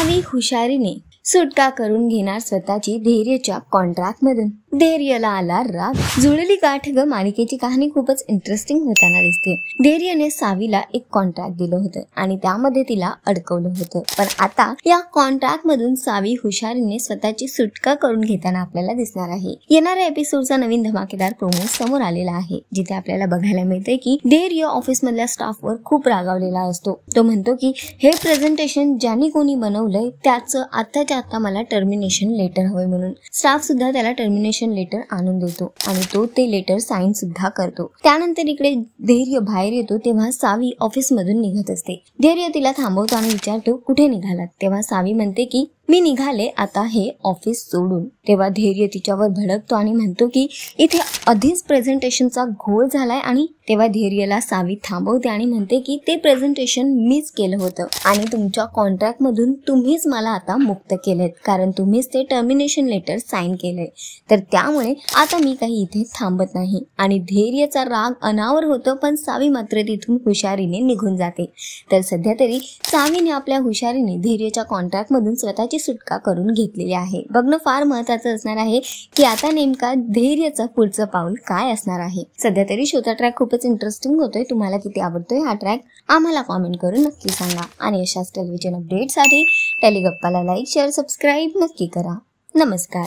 सावी हुशारीने सुटका करून घेणार स्वतःची धैर्यच्या कॉन्ट्रॅक्ट मधून। धैर्यला आला राग। जुळली गाठ ग मालिकेची कहाणी खूपच इंटरेस्टिंग होताना दिसते। धैर्यने सावीला एक कॉन्ट्रॅक्ट दिलं होतं आणि त्यामध्ये तिला अडकवलं होतं, पण आता या कॉन्ट्रॅक्ट मधून सावी हुशारीने स्वतःची सुटका करून घेताना आपल्याला दिसणार आहे। येणाऱ्या एपिसोडचा नवीन धमाकेदार प्रोमो समोर आलेला आहे, जिथे आपल्याला बघायला मिळते की धैर्य ऑफिस मधल्या स्टाफवर खूप रागावलेला असतो। तो म्हणतो की हे प्रेझेंटेशन ज्यांनी कोणी बनवलंय त्याचं आताच्या आता मला टर्मिनेशन लेटर हवंय म्हणून। स्टाफ सुद्धा त्याला टर्मिनेशन लेटर आणून देतो आणि तो ते लेटर साइन सुद्धा करतो। त्यानंतर इकडे धैर्य बाहेर येतो तेव्हा सावी ऑफिस मधून निघत असते। धैर्य तिला थांबवतो आणि विचारतो कुठे निघालात, तेव्हा सावी म्हणते की मी निघाले आता हे ऑफिस सोडून। तेव्हा धैर्य तिच्यावर भडकतो आणि म्हणतो की इथे आधीच प्रेझेंटेशनचा घोळ झालाय आणि तेव्हा धैर्यला सावी थांबवते आणि म्हणते की ते प्रेझेंटेशन मीच केलं होतं आणि तुमच्या कॉन्ट्रॅक्ट मधून तुम्हीच मला आता मुक्त केलेत, कारण तुम्हीच ते टर्मिनेशन लेटर साइन केलंय, तर त्यामुळे आता मी काही इथे थांबत नाही। आणि धैर्यचा राग अनावर होतो, पण सावी मात्र तिथून हुशारीने निघून जाते। तर सध्या तरी सावीने आपल्या हुशारीने धैर्यच्या कॉन्ट्रॅक्ट मधून स्वतःची सुटका करून घेतलेली आहे। बघणं फार महत्त्वाचं असणार आहे की आता नेमका धैर्यचं पुढचं पाऊल काय असणार आहे। सध्या तरी शोचा ट्रॅक खूपच इंटरेस्टिंग होतोय। तुम्हाला किती आवडतोय हा ट्रॅक आम्हाला कॉमेंट करून नक्की सांगा आणि अशाच टेलिव्हिजन अपडेटसाठी टेलिगप्पाला लाईक शेअर सबस्क्राईब नक्की करा। नमस्कार।